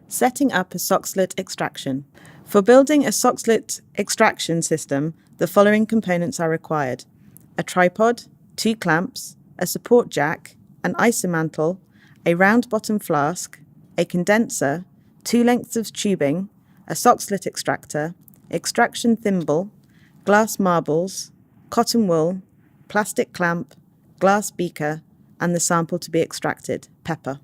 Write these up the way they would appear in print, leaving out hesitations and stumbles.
Setting up a Soxhlet extraction. For building a Soxhlet extraction system, the following components are required: a tripod, 2 clamps, a support jack, an isomantle, a round bottom flask, a condenser, 2 lengths of tubing, a Soxhlet extractor, extraction thimble, glass marbles, cotton wool, plastic clamp, glass beaker, and the sample to be extracted, pepper.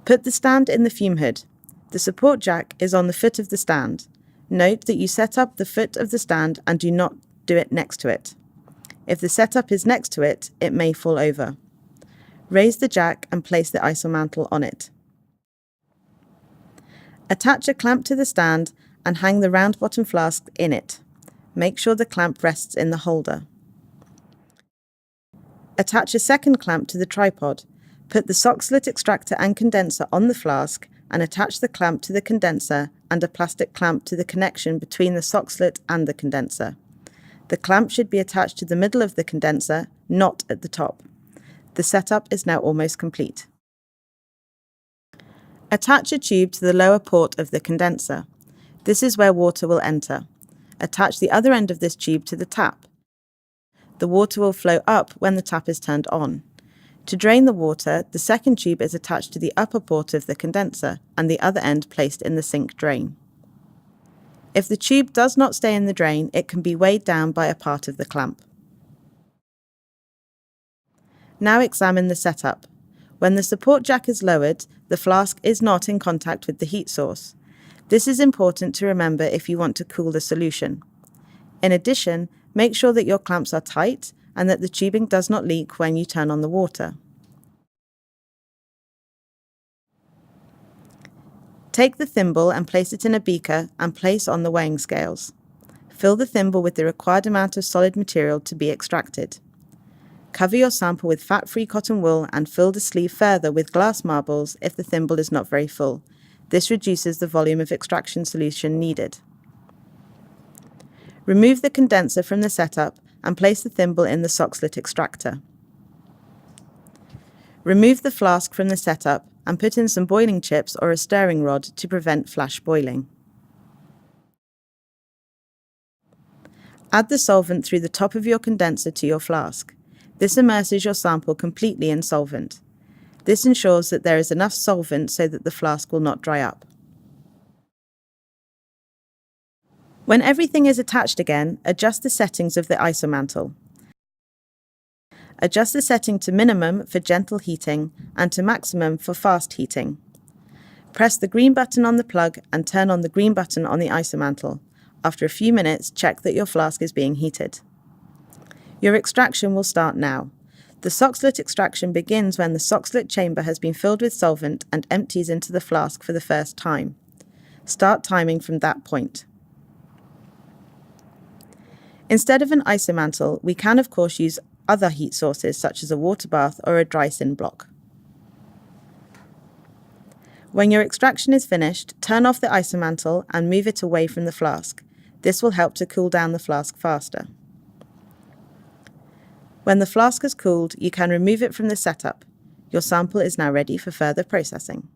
Put the stand in the fume hood. The support jack is on the foot of the stand. Note that you set up the foot of the stand and do not do it next to it. If the setup is next to it, it may fall over. Raise the jack and place the isomantle on it. Attach a clamp to the stand and hang the round bottom flask in it. Make sure the clamp rests in the holder. Attach a second clamp to the tripod. Put the Soxhlet extractor and condenser on the flask and attach the clamp to the condenser and a plastic clamp to the connection between the Soxhlet and the condenser. The clamp should be attached to the middle of the condenser, not at the top. The setup is now almost complete. Attach a tube to the lower port of the condenser. This is where water will enter. Attach the other end of this tube to the tap. The water will flow up when the tap is turned on. To drain the water, the second tube is attached to the upper port of the condenser and the other end placed in the sink drain. If the tube does not stay in the drain, it can be weighed down by a part of the clamp. Now examine the setup. When the support jack is lowered, the flask is not in contact with the heat source. This is important to remember if you want to cool the solution. In addition, make sure that your clamps are tight and that the tubing does not leak when you turn on the water. Take the thimble and place it in a beaker and place on the weighing scales. Fill the thimble with the required amount of solid material to be extracted. Cover your sample with fat-free cotton wool and fill the sleeve further with glass marbles if the thimble is not very full. This reduces the volume of extraction solution needed. Remove the condenser from the setup and place the thimble in the Soxhlet extractor. Remove the flask from the setup and put in some boiling chips or a stirring rod to prevent flash boiling. Add the solvent through the top of your condenser to your flask. This immerses your sample completely in solvent. This ensures that there is enough solvent so that the flask will not dry up. When everything is attached again, adjust the settings of the isomantle. Adjust the setting to minimum for gentle heating and to maximum for fast heating. Press the green button on the plug and turn on the green button on the isomantle. After a few minutes, check that your flask is being heated. Your extraction will start now. The Soxhlet extraction begins when the Soxhlet chamber has been filled with solvent and empties into the flask for the first time. Start timing from that point. Instead of an isomantle, we can of course use other heat sources such as a water bath or a dry sin block. When your extraction is finished, turn off the isomantle and move it away from the flask. This will help to cool down the flask faster. When the flask has cooled, you can remove it from the setup. Your sample is now ready for further processing.